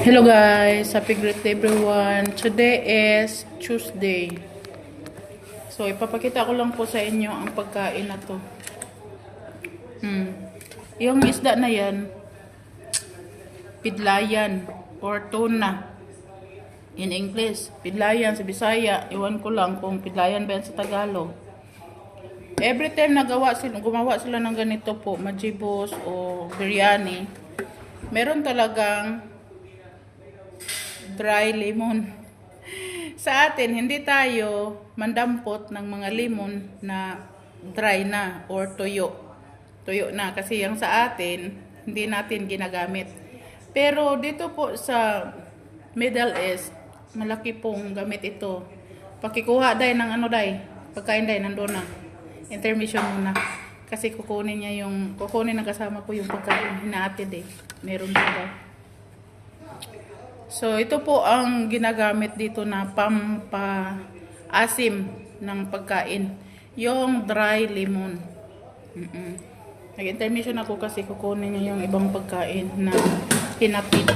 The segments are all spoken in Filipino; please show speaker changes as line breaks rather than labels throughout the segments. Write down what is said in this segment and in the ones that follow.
Hello guys, happy great day everyone. Today is Tuesday. So ipapakita ko lang po sa inyo ang pagkain na to. Yung isda na yan, pidlayan or tuna. In English, pidlayan sa Bisaya. Iwan ko lang kung pidlayan ba yan sa Tagalog. Every time gumawa sila ng ganito po, majibos o biryani, meron talagang dry lemon. Sa atin, hindi tayo mandampot ng mga lemon na dry na or tuyo. Tuyo na kasi yung sa atin, hindi natin ginagamit. Pero dito po sa Middle East, malaki pong gamit ito. Pakikuha day ng pagkain day nandun na. Intermission muna. Kasi kukunin ng kasama ko yung pagkain hinaatid Meron dito. So, ito po ang ginagamit dito na pampaasim ng pagkain. Yung dry lemon. Nag-intermission ako kasi kukunin niya yung ibang pagkain na hinapid.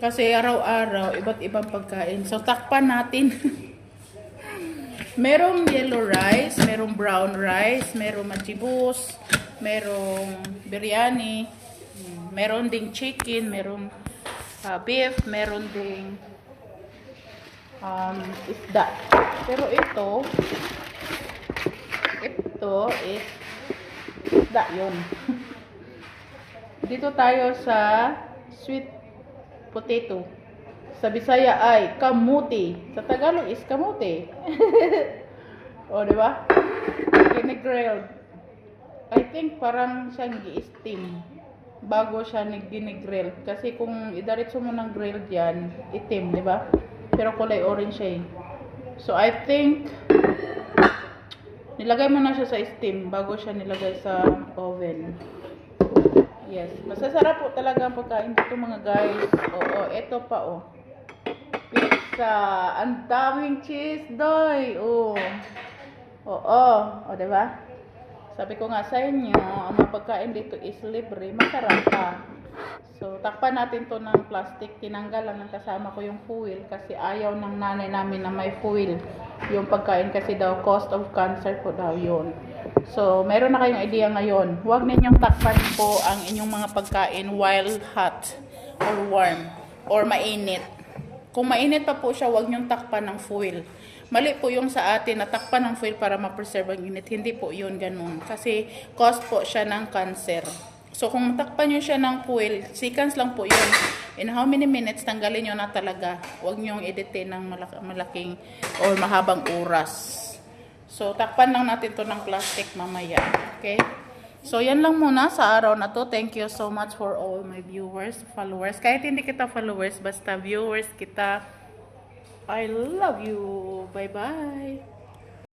Kasi araw-araw, iba't ibang pagkain. So, takpan natin. Merong yellow rice, merong brown rice, merong majibus, merong biryani, meron ding chicken, merong beef, meron ding isda. Pero ito is isda yun. Dito tayo sa sweet potato. Sa Bisaya ay kamuti. Sa Tagalog is kamuti. O, diba? Ginigrilled. I think parang siyang gi-steam bago siya ginigrilled. Kasi kung idaritso mo ng grill dyan, itim, di ba? Pero kulay orange siya So, I think nilagay mo na siya sa steam bago siya nilagay sa oven. Yes. Masasarap po talaga ang pagkain dito mga guys. Oo, ito pa pizza. Ang daming cheese, doy. Oo, di ba? Sabi ko nga sa inyo, ang mga pagkain dito is libre, masarap pa. So, takpan natin to ng plastic. Tinanggal lang ng kasama ko yung foil kasi ayaw ng nanay namin na may foil. Yung pagkain kasi daw, cost of cancer po daw yun. So, meron na kayong idea ngayon. Huwag ninyong takpan po ang inyong mga pagkain while hot or warm or mainit. Kung mainit pa po siya, huwag ninyong takpan ng foil. Mali po yung sa atin, natakpan ng foil para ma-preserve ang init. Hindi po yun ganun. Kasi cause po siya ng cancer. So kung matakpan nyo siya ng foil, seconds lang po yun. In how many minutes, tanggalin nyo na talaga. Huwag nyo editin ng malaking or mahabang oras. So takpan lang natin to ng plastic mamaya. Okay? So yan lang muna sa araw na to. Thank you so much for all my viewers, followers. Kahit hindi kita followers, basta viewers kita. I love you. Bye-bye.